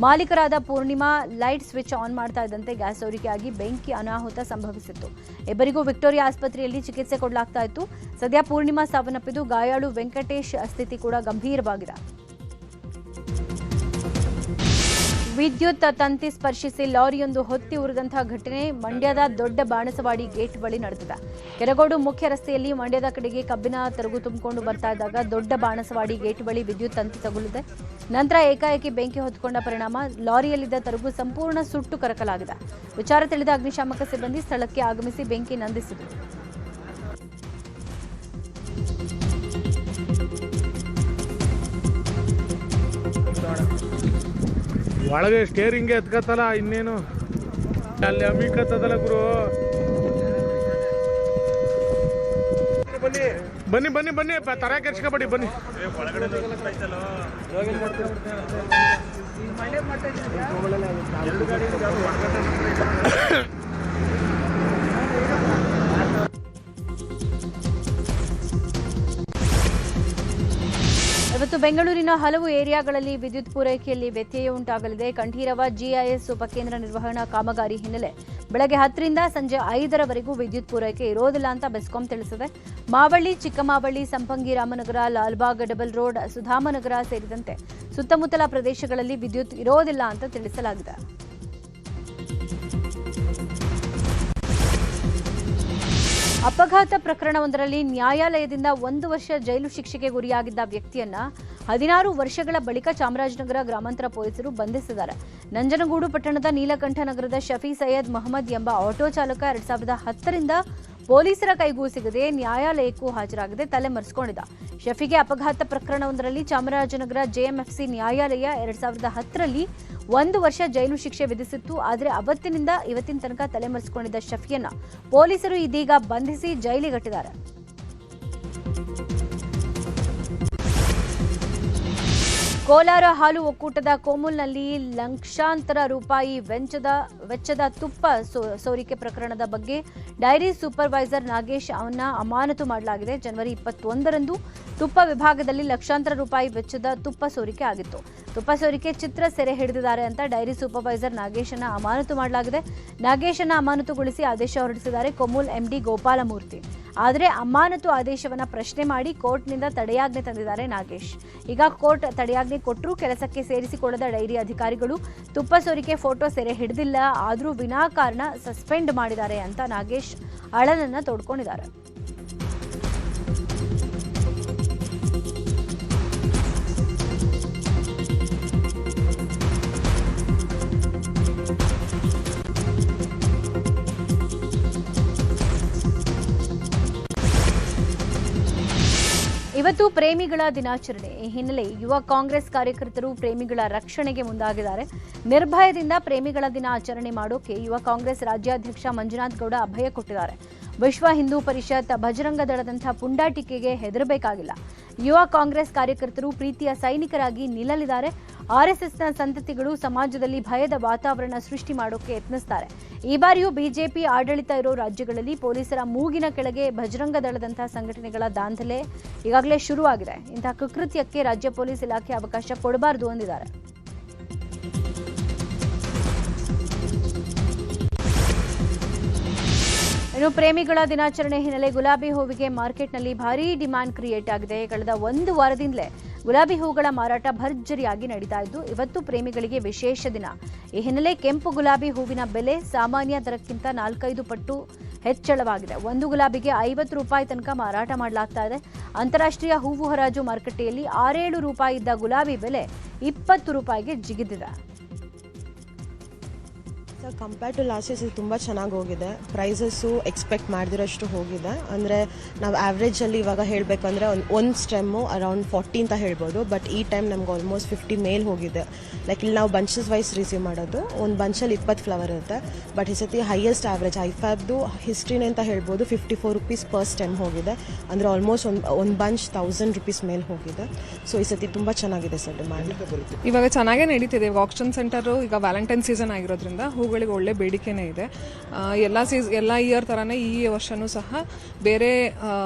ಮಾಲೀಕರಾದ ಪೂರ್ಣಿಮಾ ಲೈಟ್ ಸ್ವಿಚ್ ಆನ್ ಮಾಡ್ತಾ ಇದ್ದಂತೆ ಗ್ಯಾಸ್ ಸೋರಿಕೆಯಾಗಿ ಬೆಂಕಿ ಅನಾಹುತ ಸಂಭವಿಸಿತ್ತು. ಇಬ್ಬರಿಗೂ ವಿಕ್ಟೋರಿಯಾ ಆಸ್ಪತ್ರೆಯಲ್ಲಿ ಚಿಕಿತ್ಸೆ ಕೊಡಲಾಗ್ತಾ ಇತ್ತು. ಸದ್ಯ ಪೂರ್ಣಿಮಾ ಸಾವನ್ನಪ್ಪಿದ್ದು, ಗಾಯಾಳು ವೆಂಕಟೇಶ್ ಸ್ಥಿತಿ ಕೂಡ ಗಂಭೀರವಾಗಿದೆ. ವಿದ್ಯುತ್ ತಂತಿ ಸ್ಪರ್ಶಿಸಿ ಲಾರಿಯೊಂದು ಹೊತ್ತಿ ಉರಿದಂತಹ ಘಟನೆ ಮಂಡ್ಯದ ದೊಡ್ಡ ಬಾಣಸವಾಡಿ ಗೇಟ್ ಬಳಿ ನಡೆದಿದೆ. ಕೆರಗೋಡು ಮುಖ್ಯ ರಸ್ತೆಯಲ್ಲಿ ಮಂಡ್ಯದ ಕಡೆಗೆ ಕಬ್ಬಿನ ತರಗು ತುಂಬಿಕೊಂಡು ಬರ್ತಾ ಇದ್ದಾಗ ದೊಡ್ಡ ಬಾಣಸವಾಡಿ ಗೇಟ್ ಬಳಿ ವಿದ್ಯುತ್ ತಂತಿ ತಗುಲಿದೆ. ನಂತರ ಏಕಾಏಕಿ ಬೆಂಕಿ ಹೊತ್ತುಕೊಂಡ ಪರಿಣಾಮ ಲಾರಿಯಲ್ಲಿದ್ದ ತರಗು ಸಂಪೂರ್ಣ ಸುಟ್ಟು ಕರಕಲಾಗಿದೆ. ವಿಚಾರ ತಿಳಿದ ಅಗ್ನಿಶಾಮಕ ಸಿಬ್ಬಂದಿ ಸ್ಥಳಕ್ಕೆ ಆಗಮಿಸಿ ಬೆಂಕಿ ನಂದಿಸಿದರು. ಒಳಗೆ ಸ್ಟೇರಿಂಗ್ಗೆ ಎತ್ಕತ್ತಲ್ಲ, ಇನ್ನೇನು ಅಲ್ಲಿ ಅಮ್ಮಿಕತ್ತದಲ್ಲ ಗುರು. ಬನ್ನಿ ಬನ್ನಿ ಬನ್ನಿ ತರ ಕೆರ್ಸ್ಕೊಬೇಡಿ, ಬನ್ನಿ. ಇವತ್ತು ಬೆಂಗಳೂರಿನ ಹಲವು ಏರಿಯಾಗಳಲ್ಲಿ ವಿದ್ಯುತ್ ಪೂರೈಕೆಯಲ್ಲಿ ವ್ಯತ್ಯಯ ಉಂಟಾಗಲಿದೆ. ಕಂಠೀರವ ಜಿಐಎಸ್ ಉಪಕೇಂದ್ರ ನಿರ್ವಹಣಾ ಕಾಮಗಾರಿ ಹಿನ್ನೆಲೆ ಬೆಳಗ್ಗೆ 10ರಿಂದ ಸಂಜೆ 5ರವರೆಗೂ ವಿದ್ಯುತ್ ಪೂರೈಕೆ ಇರೋದಿಲ್ಲ ಅಂತ ಬೆಸ್ಕಾಂ ತಿಳಿಸಿದೆ. ಮಾವಳ್ಳಿ, ಚಿಕ್ಕಮಾವಳ್ಳಿ, ಸಂಪಂಗಿ ರಾಮನಗರ, ಲಾಲ್ಬಾಗ್, ಡಬಲ್ ರೋಡ್, ಸುಧಾಮನಗರ ಸೇರಿದಂತೆ ಸುತ್ತಮುತ್ತಲ ಪ್ರದೇಶಗಳಲ್ಲಿ ವಿದ್ಯುತ್ ಇರೋದಿಲ್ಲ ಅಂತ ತಿಳಿಸಲಾಗಿದೆ. ಅಪಘಾತ ಪ್ರಕರಣವೊಂದರಲ್ಲಿ ನ್ಯಾಯಾಲಯದಿಂದ 1 ವರ್ಷ ಜೈಲು ಶಿಕ್ಷೆಗೆ ಗುರಿಯಾಗಿದ್ದ ವ್ಯಕ್ತಿಯನ್ನ 16 ವರ್ಷಗಳ ಬಳಿಕ ಚಾಮರಾಜನಗರ ಗ್ರಾಮಾಂತರ ಪೊಲೀಸರು ಬಂಧಿಸಿದ್ದಾರೆ. ನಂಜನಗೂಡು ಪಟ್ಟಣದ ನೀಲಕಂಠ ನಗರದ ಶಫಿ ಸೈಯದ್ ಮಹಮ್ಮದ್ ಎಂಬ ಆಟೋ ಚಾಲಕ 2010ರಿಂದ ಪೊಲೀಸರ ಕೈಗೂ ಸಿಗದೆ ನ್ಯಾಯಾಲಯಕ್ಕೂ ಹಾಜರಾಗದೆ ತಲೆಮರೆಸಿಕೊಂಡಿದ್ದ. ಶಫಿಗೆ ಅಪಘಾತ ಪ್ರಕರಣವೊಂದರಲ್ಲಿ ಚಾಮರಾಜನಗರ ಜೆಎಂಎಫ್ಸಿ ನ್ಯಾಯಾಲಯ 2010ರಲ್ಲಿ 1 ವರ್ಷ ಜೈಲು ಶಿಕ್ಷೆ ವಿಧಿಸಿತ್ತು. ಆದರೆ ಅವತ್ತಿನಿಂದ ಇವತ್ತಿನ ತನಕ ತಲೆಮರೆಸಿಕೊಂಡಿದ್ದ ಶಫಿಯನ್ನ ಪೊಲೀಸರು ಇದೀಗ ಬಂಧಿಸಿ ಜೈಲಿಗಟ್ಟಿದ್ದಾರೆ. ಕೋಲಾರ ಹಾಲು ಒಕ್ಕೂಟದ ಕೋಮುಲ್ನಲ್ಲಿ ಲಕ್ಷಾಂತರ ರೂಪಾಯಿ ವೆಚ್ಚದ ತುಪ್ಪ ಸೋರಿಕೆ ಪ್ರಕರಣದ ಬಗ್ಗೆ ಡೈರಿ ಸೂಪರ್ವೈಸರ್ ನಾಗೇಶ್ ಅವನ್ನ ಅಮಾನತು ಮಾಡಲಾಗಿದೆ. ಜನವರಿ 21ರಂದು ತುಪ್ಪ ವಿಭಾಗದಲ್ಲಿ ಲಕ್ಷಾಂತರ ರೂಪಾಯಿ ವೆಚ್ಚದ ತುಪ್ಪ ಸೋರಿಕೆ ಆಗಿತ್ತು. ತುಪ್ಪ ಸೋರಿಕೆ ಚಿತ್ರ ಸೆರೆ ಹಿಡಿದಿದ್ದಾರೆ ಅಂತ ಡೈರಿ ಸೂಪರ್ವೈಸರ್ ನಾಗೇಶನ್ನ ಅಮಾನತು ಮಾಡಲಾಗಿದೆ. ನಾಗೇಶನ್ನ ಅಮಾನತುಗೊಳಿಸಿ ಆದೇಶ ಹೊರಡಿಸಿದ್ದಾರೆ ಕೊಮೂಲ್ ಎಂಡಿ ಗೋಪಾಲಮೂರ್ತಿ. ಆದರೆ ಅಮಾನತು ಆದೇಶವನ್ನ ಪ್ರಶ್ನೆ ಮಾಡಿ ಕೋರ್ಟ್ನಿಂದ ತಡೆಯಾಜ್ಞೆ ತಂದಿದ್ದಾರೆ ನಾಗೇಶ್. ಈಗ ಕೋರ್ಟ್ ತಡೆಯಾಜ್ಞೆ ಕೊಟ್ಟರೂ ಕೆಲಸಕ್ಕೆ ಸೇರಿಸಿಕೊಳ್ಳದ ಡೈರಿ ಅಧಿಕಾರಿಗಳು ತುಪ್ಪ ಸೋರಿಕೆ ಫೋಟೋ ಸೆರೆ ಹಿಡಿದಿಲ್ಲ, ಆದರೂ ವಿನಾಕಾರಣ ಸಸ್ಪೆಂಡ್ ಮಾಡಿದ್ದಾರೆ ಅಂತ ನಾಗೇಶ್ ಅಳಲನ್ನ ತೋಡ್ಕೊಂಡಿದ್ದಾರೆ. ಇವತ್ತು ಪ್ರೇಮಿಗಳ ದಿನಾಚರಣೆ. ಈ ಹಿನ್ನೆಲೆ ಯುವ ಕಾಂಗ್ರೆಸ್ ಕಾರ್ಯಕರ್ತರು ಪ್ರೇಮಿಗಳ ರಕ್ಷಣೆಗೆ ಮುಂದಾಗಿದ್ದಾರೆ. ನಿರ್ಭಯದಿಂದ ಪ್ರೇಮಿಗಳ ದಿನ ಆಚರಣೆ ಮಾಡೋಕೆ ಯುವ ಕಾಂಗ್ರೆಸ್ ರಾಜ್ಯಾಧ್ಯಕ್ಷ ಮಂಜುನಾಥ್ ಗೌಡ ಅಭಯ ಕೊಟ್ಟಿದ್ದಾರೆ. ವಿಶ್ವ ಹಿಂದೂ ಪರಿಷತ್, ಬಜರಂಗ ದಳದಂತಹ ಪುಂಡಾಟಿಕೆಗೆ ಹೆದರಬೇಕಾಗಿಲ್ಲ. ಯುವ ಕಾಂಗ್ರೆಸ್ ಕಾರ್ಯಕರ್ತರು ಪ್ರೀತಿಯ ಸೈನಿಕರಾಗಿ ನಿಲ್ಲಲಿದ್ದಾರೆ. ಆರ್ಎಸ್ಎಸ್ನ ಸಂತತಿಗಳು ಸಮಾಜದಲ್ಲಿ ಭಯದ ವಾತಾವರಣ ಸೃಷ್ಟಿ ಮಾಡೋಕೆ ಯತ್ನಿಸ್ತಾರೆ. ಈ ಬಾರಿಯೂ ಬಿಜೆಪಿ ಆಡಳಿತ ಇರೋ ರಾಜ್ಯಗಳಲ್ಲಿ ಪೊಲೀಸರ ಮೂಗಿನ ಕೆಳಗೆ ಬಜರಂಗ ದಳದಂತಹ ಸಂಘಟನೆಗಳ ದಾಂಧಲೆ ಈಗಾಗಲೇ ಶುರುವಾಗಿದೆ. ಇಂತಹ ಕುಕೃತ್ಯಕ್ಕೆ ರಾಜ್ಯ ಪೊಲೀಸ್ ಇಲಾಖೆ ಅವಕಾಶ ಕೊಡಬಾರದು ಎಂದಿದ್ದಾರೆ. ಇನ್ನು ಪ್ರೇಮಿಗಳ ದಿನಾಚರಣೆ ಹಿನ್ನೆಲೆ ಗುಲಾಬಿ ಹೂವಿಗೆ ಮಾರ್ಕೆಟ್ನಲ್ಲಿ ಭಾರೀ ಡಿಮ್ಯಾಂಡ್ ಕ್ರಿಯೇಟ್ ಆಗಿದೆ. ಕಳೆದ 1 ವಾರದಿಂದಲೇ ಗುಲಾಬಿ ಹೂಗಳ ಮಾರಾಟ ಭರ್ಜರಿಯಾಗಿ ನಡೀತಾ ಇದ್ದು, ಇವತ್ತು ಪ್ರೇಮಿಗಳಿಗೆ ವಿಶೇಷ ದಿನ. ಈ ಹಿನ್ನೆಲೆ ಕೆಂಪು ಗುಲಾಬಿ ಹೂವಿನ ಬೆಲೆ ಸಾಮಾನ್ಯ ದರಕ್ಕಿಂತ 4-5 ಪಟ್ಟು ಹೆಚ್ಚಳವಾಗಿದೆ. 1 ಗುಲಾಬಿಗೆ 50 ರೂಪಾಯಿ ತನಕ ಮಾರಾಟ ಮಾಡಲಾಗ್ತಾ ಇದೆ. ಅಂತಾರಾಷ್ಟ್ರೀಯ ಹೂವು ಹರಾಜು ಮಾರುಕಟ್ಟೆಯಲ್ಲಿ 6-7 ರೂಪಾಯಿ ಇದ್ದ ಗುಲಾಬಿ ಬೆಲೆ 20 ರೂಪಾಯಿಗೆ ಜಿಗಿದಿದೆ. Sir compare to last years ಇದು ತುಂಬ ಚೆನ್ನಾಗಿ ಹೋಗಿದೆ. ಪ್ರೈಸಸ್ಸು ಎಕ್ಸ್ಪೆಕ್ಟ್ ಮಾಡಿದಿರೋಷ್ಟು ಹೋಗಿದೆ. ಅಂದರೆ ನಾವು ಆ್ಯಾವ್ರೇಜಲ್ಲಿ ಇವಾಗ ಹೇಳಬೇಕಂದ್ರೆ ಒಂದು ಸ್ಟೆಮ್ಮು ಅರೌಂಡ್ 40 ಅಂತ ಹೇಳ್ಬೋದು. ಬಟ್ ಈ ಟೈಮ್ ನಮ್ಗೆ ಆಲ್ಮೋಸ್ಟ್ 50 ಮೇಲೆ ಹೋಗಿದೆ. ಲೈಕ್ ಇಲ್ಲಿ ನಾವು ಬಂಚಸ್ ವೈಸ್ ರಿಸೀವ್ ಮಾಡೋದು, ಒಂದು ಬಂಚಲ್ಲಿ 20 ಫ್ಲವರ್ ಇರುತ್ತೆ. ಬಟ್ ಈ ಸತಿ ಹೈಯೆಸ್ಟ್ ಆವ್ರೇಜ್ ಐಫ್ಯಾಬ್ದು ಹಿಸ್ಟ್ರಿನೇ ಅಂತ ಹೇಳ್ಬೋದು 54 ರುಪೀಸ್ ಪರ್ ಸ್ಟೆಮ್ ಹೋಗಿದೆ. ಅಂದರೆ ಆಲ್ಮೋಸ್ಟ್ ಒಂದು ಬಂಚ್ 1000 ರುಪೀಸ್ ಮೇಲೆ ಹೋಗಿದೆ. ಸೊ ಈ ಸತಿ ತುಂಬ ಚೆನ್ನಾಗಿದೆ ಸರ್ ಡಿಮ್ಯಾಂಡ್. ಇವಾಗ ಚೆನ್ನಾಗೇ ನಡೀತಿದೆ. ಇವಾಗ ಆಕ್ಷನ್ ಸೆಂಟರು ಈಗ ವ್ಯಾಲೆಂಟೈನ್ ಸೀಸನ್ ಆಗಿರೋದ್ರಿಂದ ಹೂಗಳಿಗೆ ಒಳ್ಳೆ ಬೇಡಿಕೆನೇ ಇದೆ. ಎಲ್ಲ ಇಯರ್ ಥರನೇ ಈ ವರ್ಷವೂ ಸಹ ಬೇರೆ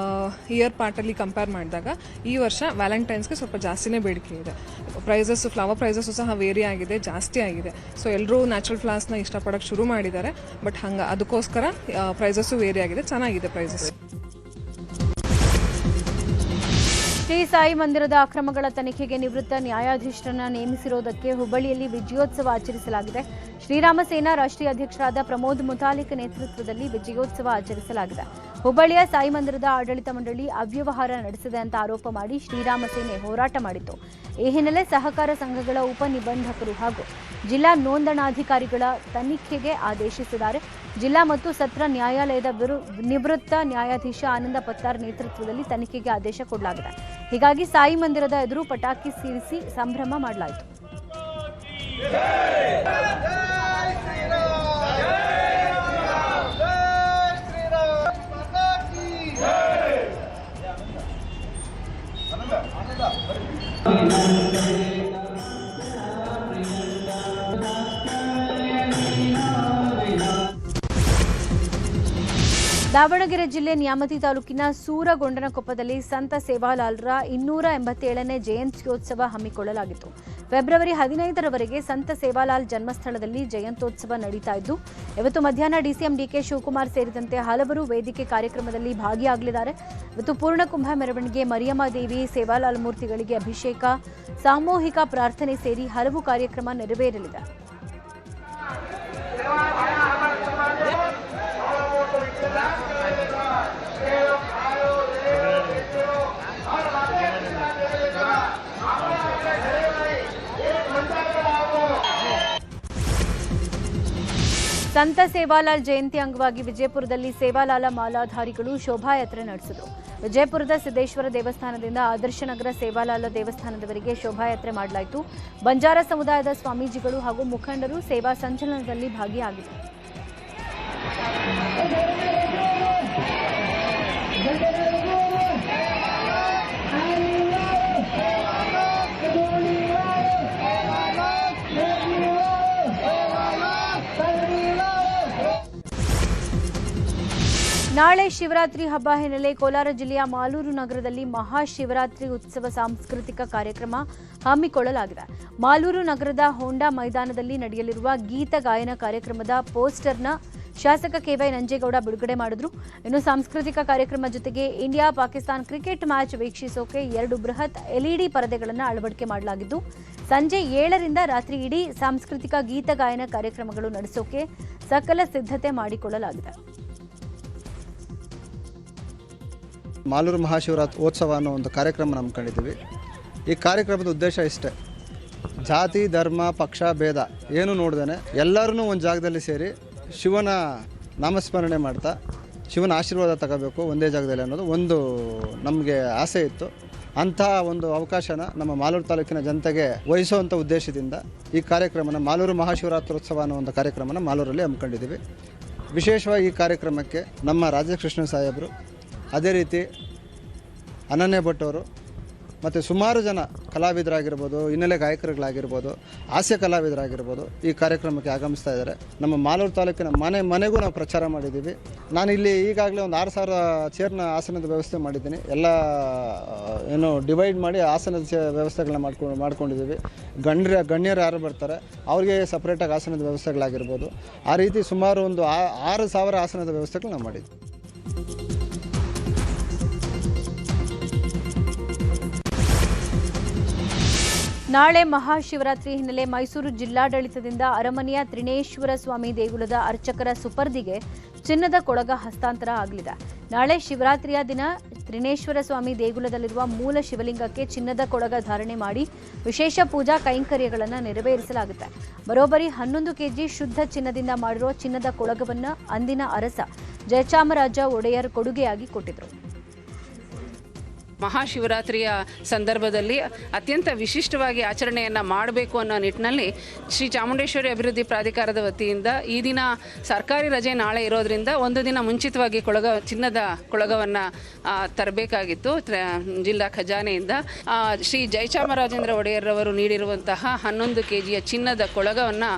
ಇಯರ್ ಪಾರ್ಟಲ್ಲಿ ಕಂಪೇರ್ ಮಾಡಿದಾಗ ಈ ವರ್ಷ ವ್ಯಾಲೆಂಟೈನ್ಸ್ಗೆ ಸ್ವಲ್ಪ ಜಾಸ್ತಿನೇ ಬೇಡಿಕೆ ಇದೆ. ಫ್ಲವರ್ ಪ್ರೈಸಸ್ಸು ಸಹ ವೇರಿ ಆಗಿದೆ, ಜಾಸ್ತಿ ಆಗಿದೆ. ಸೊ ಎಲ್ಲರೂ ನ್ಯಾಚುರಲ್ ಫ್ಲವರ್ಸ್ನ ಇಷ್ಟಪಡೋಕ್ಕೆ ಶುರು ಮಾಡಿದ್ದಾರೆ. ಬಟ್ ಅದಕ್ಕೋಸ್ಕರ ಪ್ರೈಸಸ್ಸು ವೇರಿ ಆಗಿದೆ, ಚೆನ್ನಾಗಿದೆ ಪ್ರೈಸಸ್. ಶ್ರೀ ಸಾಯಿ ಮಂದಿರದ ಅಕ್ರಮಗಳ ತನಿಖೆಗೆ ನಿವೃತ್ತ ನ್ಯಾಯಾಧೀಶರನ್ನ ನೇಮಿಸಿರುವುದಕ್ಕೆ ಹುಬ್ಬಳ್ಳಿಯಲ್ಲಿ ವಿಜಯೋತ್ಸವ ಆಚರಿಸಲಾಗಿದೆ. ಶ್ರೀರಾಮ ಸೇನಾ ರಾಷ್ಟ್ರೀಯ ಅಧ್ಯಕ್ಷರಾದ ಪ್ರಮೋದ್ ಮುತಾಲಿಕ್ ನೇತೃತ್ವದಲ್ಲಿ ವಿಜಯೋತ್ಸವ ಆಚರಿಸಲಾಗಿದೆ. ಹುಬ್ಬಳ್ಳಿಯ ಸಾಯಿ ಮಂದಿರದ ಆಡಳಿತ ಮಂಡಳಿ ಅವ್ಯವಹಾರ ನಡೆಸಿದೆ ಅಂತ ಆರೋಪ ಮಾಡಿ ಶ್ರೀರಾಮ ಸೇನೆ ಹೋರಾಟ ಮಾಡಿತ್ತು. ಈ ಹಿನ್ನೆಲೆ ಸಹಕಾರ ಸಂಘಗಳ ಉಪನಿಬಂಧಕರು ಹಾಗೂ ಜಿಲ್ಲಾ ನೋಂದಣಾಧಿಕಾರಿಗಳ ತನಿಖೆಗೆ ಆದೇಶಿಸಿದ್ದಾರೆ. ಜಿಲ್ಲಾ ಮತ್ತು ಸತ್ರ ನ್ಯಾಯಾಲಯದ ನಿವೃತ್ತ ನ್ಯಾಯಾಧೀಶ ಆನಂದ ಪತ್ತಾರ್ ನೇತೃತ್ವದಲ್ಲಿ ತನಿಖೆಗೆ ಆದೇಶ ಕೊಡಲಾಗಿದೆ. ಹೀಗಾಗಿ ಸಾಯಿ ಮಂದಿರದ ಎದುರು ಪಟಾಕಿ ಸಿಡಿಸಿ ಸಂಭ್ರಮ ಮಾಡಲಾಯಿತು. ದಾವಣಗೆರೆ ಜಿಲ್ಲೆ ನ್ಯಾಮತಿ ತಾಲೂಕಿನ ಸೂರಗೊಂಡನಕೊಪ್ಪದಲ್ಲಿ ಸಂತ ಸೇವಾಲಾಲ್ರ 287ನೇ ಜಯಂತ್ಯೋತ್ಸವ ಹಮ್ಮಿಕೊಳ್ಳಲಾಗಿತ್ತು. ಫೆಬ್ರವರಿ 15ರವರೆಗೆ ಸಂತ ಸೇವಾಲಾಲ್ ಜನ್ಮಸ್ಥಳದಲ್ಲಿ ಜಯಂತ್ಯೋತ್ಸವ ನಡೀತಾ ಇದ್ದು, ಇವತ್ತು ಮಧ್ಯಾಹ್ನ ಡಿಸಿಎಂ ಡಿಕೆ ಶಿವಕುಮಾರ್ ಸೇರಿದಂತೆ ಹಲವರು ವೇದಿಕೆ ಕಾರ್ಯಕ್ರಮದಲ್ಲಿ ಭಾಗಿಯಾಗಲಿದ್ದಾರೆ. ಇವತ್ತು ಪೂರ್ಣಕುಂಭ ಮೆರವಣಿಗೆ, ಮರಿಯಮ್ಮ ದೇವಿ, ಸೇವಾಲಾಲ್ ಮೂರ್ತಿಗಳಿಗೆ ಅಭಿಷೇಕ, ಸಾಮೂಹಿಕ ಪ್ರಾರ್ಥನೆ ಸೇರಿ ಹಲವು ಕಾರ್ಯಕ್ರಮ ನೆರವೇರಲಿದೆ. ಸಂತ ಸೇವಾಲಾಲ್ ಜಯಂತಿ ಅಂಗವಾಗಿ ವಿಜಯಪುರದಲ್ಲಿ ಸೇವಾಲಾಲ ಮಾಲಾಧಾರಿಗಳು ಶೋಭಾಯಾತ್ರೆ ನಡೆಸಿದರು. ವಿಜಯಪುರದ ಸಿದ್ದೇಶ್ವರ ದೇವಸ್ಥಾನದಿಂದ ಆದರ್ಶನಗರ ಸೇವಾಲಾಲ ದೇವಸ್ಥಾನದವರೆಗೆ ಶೋಭಾಯಾತ್ರೆ ಮಾಡಲಾಯಿತು. ಬಂಜಾರ ಸಮುದಾಯದ ಸ್ವಾಮೀಜಿಗಳು ಹಾಗೂ ಮುಖಂಡರು ಸೇವಾ ಸಂಚಲನದಲ್ಲಿ ಭಾಗಿಯಾಗಿದ್ದರು. ನಾಳೆ ಶಿವರಾತ್ರಿ ಹಬ್ಬ ಹಿನ್ನೆಲೆ ಕೋಲಾರ ಜಿಲ್ಲೆಯ ಮಾಲೂರು ನಗರದಲ್ಲಿ ಮಹಾಶಿವರಾತ್ರಿ ಉತ್ಸವ ಸಾಂಸ್ಕೃತಿಕ ಕಾರ್ಯಕ್ರಮ ಹಮ್ಮಿಕೊಳ್ಳಲಾಗಿದೆ. ಮಾಲೂರು ನಗರದ ಹೋಂಡಾ ಮೈದಾನದಲ್ಲಿ ನಡೆಯಲಿರುವ ಗೀತ ಗಾಯನ ಕಾರ್ಯಕ್ರಮದ ಪೋಸ್ಟರ್ನ ಶಾಸಕ ಕೆವೈ ನಂಜೇಗೌಡ ಬಿಡುಗಡೆ ಮಾಡಿದ್ರು. ಇನ್ನು ಸಾಂಸ್ಕೃತಿಕ ಕಾರ್ಯಕ್ರಮ ಜೊತೆಗೆ ಇಂಡಿಯಾ ಪಾಕಿಸ್ತಾನ್ ಕ್ರಿಕೆಟ್ ಮ್ಯಾಚ್ ವೀಕ್ಷಿಸೋಕೆ 2 ಬೃಹತ್ ಎಲ್ಇಡಿ ಪರದೆಗಳನ್ನು ಅಳವಡಿಕೆ ಮಾಡಲಾಗಿದ್ದು, ಸಂಜೆ 7ರಿಂದ ರಾತ್ರಿ ಇಡೀ ಸಾಂಸ್ಕೃತಿಕ ಗೀತ ಗಾಯನ ಕಾರ್ಯಕ್ರಮಗಳು ನಡೆಸೋಕೆ ಸಕಲ ಸಿದ್ಧತೆ ಮಾಡಿಕೊಳ್ಳಲಾಗಿದೆ. ಮಾಲೂರು ಮಹಾಶಿವರಾತ್ರಿ ಉತ್ಸವ ಅನ್ನೋ ಒಂದು ಕಾರ್ಯಕ್ರಮ ಹಮ್ಮಿಕೊಂಡಿದ್ದೀವಿ. ಈ ಕಾರ್ಯಕ್ರಮದ ಉದ್ದೇಶ ಇಷ್ಟೇ, ಜಾತಿ ಧರ್ಮ ಪಕ್ಷ ಭೇದ ಏನು ನೋಡ್ದೇನೆ ಎಲ್ಲರೂ ಒಂದು ಜಾಗದಲ್ಲಿ ಸೇರಿ ಶಿವನ ನಾಮಸ್ಮರಣೆ ಮಾಡ್ತಾ ಶಿವನ ಆಶೀರ್ವಾದ ತಗೋಬೇಕು ಒಂದೇ ಜಾಗದಲ್ಲಿ ಅನ್ನೋದು ಒಂದು ನಮಗೆ ಆಸೆ ಇತ್ತು. ಅಂಥ ಒಂದು ಅವಕಾಶನ ನಮ್ಮ ಮಾಲೂರು ತಾಲೂಕಿನ ಜನತೆಗೆ ವಹಿಸುವಂಥ ಉದ್ದೇಶದಿಂದ ಈ ಕಾರ್ಯಕ್ರಮನ ಮಾಲೂರು ಮಹಾಶಿವರಾತ್ರೋತ್ಸವ ಅನ್ನೋ ಒಂದು ಕಾರ್ಯಕ್ರಮನ ಮಾಲೂರಲ್ಲಿ ಹಮ್ಮಿಕೊಂಡಿದ್ದೀವಿ. ವಿಶೇಷವಾಗಿ ಈ ಕಾರ್ಯಕ್ರಮಕ್ಕೆ ನಮ್ಮ ರಾಜಕೃಷ್ಣ ಸಾಹೇಬರು, ಅದೇ ರೀತಿ ಅನನ್ಯ ಭಟ್ ಅವರು ಮತ್ತು ಸುಮಾರು ಜನ ಕಲಾವಿದರಾಗಿರ್ಬೋದು, ಹಿನ್ನೆಲೆ ಗಾಯಕರುಗಳಾಗಿರ್ಬೋದು, ಹಾಸ್ಯ ಕಲಾವಿದರಾಗಿರ್ಬೋದು ಈ ಕಾರ್ಯಕ್ರಮಕ್ಕೆ ಆಗಮಿಸ್ತಾ ಇದ್ದಾರೆ. ನಮ್ಮ ಮಾಲೂರು ತಾಲೂಕಿನ ಮನೆಗೂ ನಾವು ಪ್ರಚಾರ ಮಾಡಿದ್ದೀವಿ. ನಾನು ಇಲ್ಲಿ ಈಗಾಗಲೇ ಒಂದು 6000 ಚೇರ್ನ ಆಸನದ ವ್ಯವಸ್ಥೆ ಮಾಡಿದ್ದೀನಿ. ಎಲ್ಲ ಏನು ಡಿವೈಡ್ ಮಾಡಿ ಆಸನದ ವ್ಯವಸ್ಥೆಗಳನ್ನ ಮಾಡ್ಕೊಂಡಿದ್ದೀವಿ. ಗಣ್ಯರು ಯಾರು ಬರ್ತಾರೆ ಅವ್ರಿಗೆ ಸಪ್ರೇಟಾಗಿ ಆಸನದ ವ್ಯವಸ್ಥೆಗಳಾಗಿರ್ಬೋದು, ಆ ರೀತಿ ಸುಮಾರು ಒಂದು 6000 ಆಸನದ ವ್ಯವಸ್ಥೆಗಳು ನಾವು ಮಾಡಿದ್ವಿ. ನಾಳೆ ಮಹಾಶಿವರಾತ್ರಿ ಹಿನ್ನೆಲೆ ಮೈಸೂರು ಜಿಲ್ಲಾಡಳಿತದಿಂದ ಅರಮನೆಯ ತ್ರಿನೇಶ್ವರ ಸ್ವಾಮಿ ದೇಗುಲದ ಅರ್ಚಕರ ಸುಪರ್ದಿಗೆ ಚಿನ್ನದ ಕೊಳಗ ಹಸ್ತಾಂತರ ಆಗಲಿದೆ. ನಾಳೆ ಶಿವರಾತ್ರಿಯ ದಿನ ತ್ರಿನೇಶ್ವರ ಸ್ವಾಮಿ ದೇಗುಲದಲ್ಲಿರುವ ಮೂಲ ಶಿವಲಿಂಗಕ್ಕೆ ಚಿನ್ನದ ಕೊಳಗ ಧಾರಣೆ ಮಾಡಿ ವಿಶೇಷ ಪೂಜಾ ಕೈಂಕರ್ಯಗಳನ್ನು ನೆರವೇರಿಸಲಾಗುತ್ತೆ. ಬರೋಬ್ಬರಿ 11 ಕೆಜಿ ಶುದ್ಧ ಚಿನ್ನದಿಂದ ಮಾಡಿರುವ ಚಿನ್ನದ ಕೊಳಗವನ್ನು ಅಂದಿನ ಅರಸ ಜಯಚಾಮರಾಜ ಒಡೆಯರ್ ಕೊಡುಗೆಯಾಗಿ ಕೊಟ್ಟಿದ್ದರು. ಮಹಾಶಿವರಾತ್ರಿಯ ಸಂದರ್ಭದಲ್ಲಿ ಅತ್ಯಂತ ವಿಶಿಷ್ಟವಾಗಿ ಆಚರಣೆಯನ್ನು ಮಾಡಬೇಕು ಅನ್ನೋ ನಿಟ್ಟಿನಲ್ಲಿ ಶ್ರೀ ಚಾಮುಂಡೇಶ್ವರಿ ಅಭಿವೃದ್ಧಿ ಪ್ರಾಧಿಕಾರದ ವತಿಯಿಂದ ಈ ದಿನ ಸರ್ಕಾರಿ ರಜೆ ನಾಳೆ ಇರೋದ್ರಿಂದ ಒಂದು ದಿನ ಮುಂಚಿತವಾಗಿ ಚಿನ್ನದ ಕೊಳಗವನ್ನು ತರಬೇಕಾಗಿತ್ತು ಜಿಲ್ಲಾ ಖಜಾನೆಯಿಂದ. ಶ್ರೀ ಜಯಚಾಮರಾಜೇಂದ್ರ ಒಡೆಯರ್ರವರು ನೀಡಿರುವಂತಹ 11 ಕೆಜಿಯ ಚಿನ್ನದ ಕೊಳಗವನ್ನು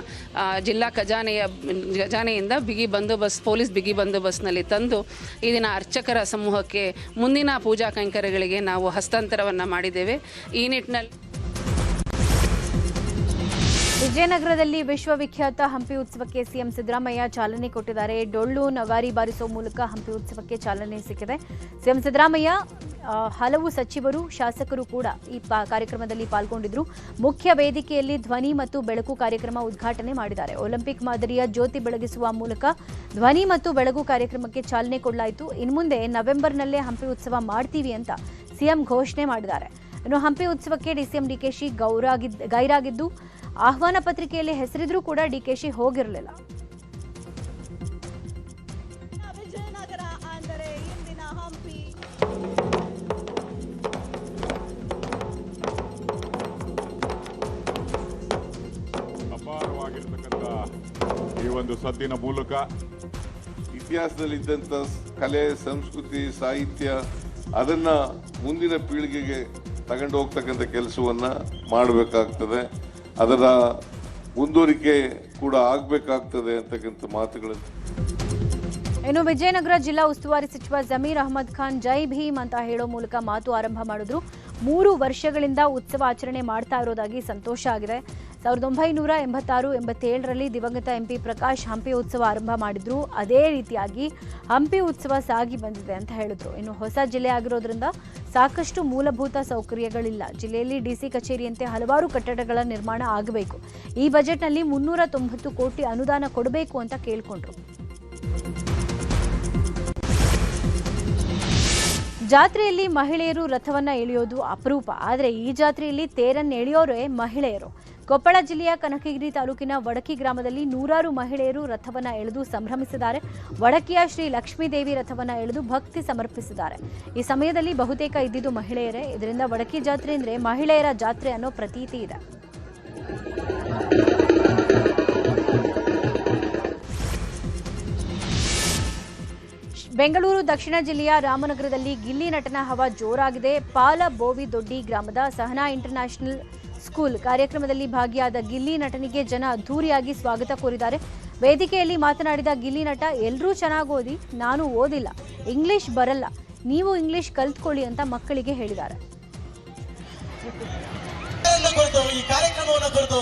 ಜಿಲ್ಲಾ ಖಜಾನೆಯಿಂದ ಪೊಲೀಸ್ ಬಿಗಿ ಬಂದೋಬಸ್ತ್ನಲ್ಲಿ ತಂದು ಈ ದಿನ ಅರ್ಚಕರ ಸಮೂಹಕ್ಕೆ ಮುಂದಿನ ಪೂಜಾ ಕೈಂಕರ್ಯಗಳಿಗೆ ನಾವು ಹಸ್ತಾಂತರವನ್ನು ಮಾಡಿದ್ದೇವೆ. ಈ ನಿಟ್ಟಿನಲ್ಲಿ ವಿಜಯನಗರದಲ್ಲಿ ವಿಶ್ವವಿಖ್ಯಾತ ಹಂಪಿ ಉತ್ಸವಕ್ಕೆ ಸಿಎಂ ಸಿದ್ದರಾಮಯ್ಯ ಚಾಲನೆ ಕೊಟ್ಟಿದ್ದಾರೆ. ಡೊಳ್ಳು ನಗಾರಿ ಬಾರಿಸುವ ಮೂಲಕ ಹಂಪಿ ಉತ್ಸವಕ್ಕೆ ಚಾಲನೆ ಸಿಕ್ಕಿದೆ. ಸಿಎಂ ಸಿದ್ದರಾಮಯ್ಯ ಹಲವು ಸಚಿವರು ಶಾಸಕರು ಕೂಡ ಈ ಕಾರ್ಯಕ್ರಮದಲ್ಲಿ ಪಾಲ್ಗೊಂಡಿದ್ರು. ಮುಖ್ಯ ವೇದಿಕೆಯಲ್ಲಿ ಧ್ವನಿ ಮತ್ತು ಬೆಳಕು ಕಾರ್ಯಕ್ರಮ ಉದ್ಘಾಟನೆ ಮಾಡಿದ್ದಾರೆ. ಒಲಿಂಪಿಕ್ ಮಾದರಿಯ ಜ್ಯೋತಿ ಬೆಳಗಿಸುವ ಮೂಲಕ ಧ್ವನಿ ಮತ್ತು ಬೆಳಕು ಕಾರ್ಯಕ್ರಮಕ್ಕೆ ಚಾಲನೆ ಕೊಡಲಾಯಿತು. ಇನ್ಮುಂದೆ ನವೆಂಬರ್ನಲ್ಲೇ ಹಂಪಿ ಉತ್ಸವ ಮಾಡ್ತೀವಿ ಅಂತ ಸಿಎಂ ಘೋಷಣೆ ಮಾಡಿದ್ದಾರೆ. ಇನ್ನು ಹಂಪಿ ಉತ್ಸವಕ್ಕೆ ಡಿಸಿಎಂ ಡಿಕೆಶಿ ಗೈರಾಗಿದ್ದು ಆಹ್ವಾನ ಪತ್ರಿಕೆಯಲ್ಲಿ ಹೆಸರಿದ್ರೂ ಕೂಡ ಡಿಕೆಶಿ ಹೋಗಿರಲಿಲ್ಲ. ಅಪಾರವಾಗಿರ್ತಕ್ಕಂಥ ಈ ಒಂದು ಸದ್ದಿನ ಮೂಲಕ ಇತಿಹಾಸದಲ್ಲಿದ್ದಂಥ ಕಲೆ, ಸಂಸ್ಕೃತಿ, ಸಾಹಿತ್ಯ ಅದನ್ನ ಮುಂದಿನ ಪೀಳಿಗೆಗೆ ತಗೊಂಡು ಹೋಗ್ತಕ್ಕಂಥ ಕೆಲಸವನ್ನ ಮಾಡಬೇಕಾಗ್ತದೆ. ಅದರ ಮುಂದುವರಿಕೆ ಕೂಡ ಆಗಬೇಕಾಗ್ತದೆ ಅಂತಕ್ಕಂಥ ಮಾತುಗಳನ್ನು. ಇನ್ನು ವಿಜಯನಗರ ಜಿಲ್ಲಾ ಉಸ್ತುವಾರಿ ಸಚಿವ ಜಮೀರ್ ಅಹಮದ್ ಖಾನ್ ಜೈ ಭೀಮ್ ಅಂತ ಹೇಳೋ ಮೂಲಕ ಮಾತು ಆರಂಭ ಮಾಡಿದ್ರು. 3 ವರ್ಷಗಳಿಂದ ಉತ್ಸವ ಆಚರಣೆ ಮಾಡ್ತಾ ಇರೋದಾಗಿ ಸಂತೋಷ ಆಗಿದೆ. 1986-87ರಲ್ಲಿ ದಿವಂಗತ ಎಂಪಿ ಪ್ರಕಾಶ್ ಹಂಪಿ ಉತ್ಸವ ಆರಂಭ ಮಾಡಿದ್ರು. ಅದೇ ರೀತಿಯಾಗಿ ಹಂಪಿ ಉತ್ಸವ ಸಾಗಿ ಬಂದಿದೆ ಅಂತ ಹೇಳಿದ್ರು. ಇನ್ನು ಹೊಸ ಜಿಲ್ಲೆ ಆಗಿರೋದ್ರಿಂದ ಸಾಕಷ್ಟು ಮೂಲಭೂತ ಸೌಕರ್ಯಗಳಿಲ್ಲ. ಜಿಲ್ಲೆಯಲ್ಲಿ ಡಿಸಿ ಕಚೇರಿಯಂತೆ ಹಲವಾರು ಕಟ್ಟಡಗಳ ನಿರ್ಮಾಣ ಆಗಬೇಕು. ಈ ಬಜೆಟ್ನಲ್ಲಿ 390 ಕೋಟಿ ಅನುದಾನ ಕೊಡಬೇಕು ಅಂತ ಕೇಳಿಕೊಂಡ್ರು. ಜಾತ್ರೆಯಲ್ಲಿ ಮಹಿಳೆಯರು ರಥವನ್ನ ಎಳೆಯೋದು ಅಪರೂಪ. ಆದರೆ ಈ ಜಾತ್ರೆಯಲ್ಲಿ ತೇರನ್ನು ಎಳೆಯೋರೇ ಮಹಿಳೆಯರು. ಕೊಪ್ಪಳ ಜಿಲ್ಲೆಯ ಕನಕಗಿರಿ ತಾಲೂಕಿನ ವಡಕಿ ಗ್ರಾಮದಲ್ಲಿ 100 ಮಹಿಳೆಯರು ರಥವನ್ನ ಎಳೆದು ಸಂಭ್ರಮಿಸಿದ್ದಾರೆ. ವಡಕಿಯ ಶ್ರೀ ಲಕ್ಷ್ಮೀದೇವಿ ರಥವನ್ನ ಎಳೆದು ಭಕ್ತಿ ಸಮರ್ಪಿಸಿದ್ದಾರೆ. ಈ ಸಮಯದಲ್ಲಿ ಬಹುತೇಕ ಇದ್ದಿದ್ದು ಮಹಿಳೆಯರೇ. ಇದರಿಂದ ವಡಕಿ ಜಾತ್ರೆ ಅಂದ್ರೆ ಮಹಿಳೆಯರ ಜಾತ್ರೆ ಅನ್ನೋ ಪ್ರತೀತಿ ಇದೆ. ಬೆಂಗಳೂರು ದಕ್ಷಿಣ ಜಿಲ್ಲೆಯ ರಾಮನಗರದಲ್ಲಿ ಗಿಲ್ಲಿ ನಟನ ಹವಾ ಜೋರಾಗಿದೆ. ಪಾಲಬೋವಿ ದೊಡ್ಡಿ ಗ್ರಾಮದ ಸಹನಾ ಇಂಟರ್ನ್ಯಾಷನಲ್ ಸ್ಕೂಲ್ ಕಾರ್ಯಕ್ರಮದಲ್ಲಿ ಭಾಗಿಯಾದ ಗಿಲ್ಲಿ ನಟನಿಗೆ ಜನ ಅದ್ಧೂರಿಯಾಗಿ ಸ್ವಾಗತ ಕೋರಿದ್ದಾರೆ. ವೇದಿಕೆಯಲ್ಲಿ ಮಾತನಾಡಿದ ಗಿಲ್ಲಿ ನಟ, ಎಲ್ಲರೂ ಚೆನ್ನಾಗಿ ಓದಿ, ನಾನು ಓದಿಲ್ಲ, ಇಂಗ್ಲಿಷ್ ಬರಲ್ಲ, ನೀವು ಇಂಗ್ಲಿಷ್ ಕಲ್ತ್ಕೊಳ್ಳಿ ಅಂತ ಮಕ್ಕಳಿಗೆ ಹೇಳಿದ್ದಾರೆ. ಈ ಕಾರ್ಯಕ್ರಮವನ್ನು ಕುರಿತು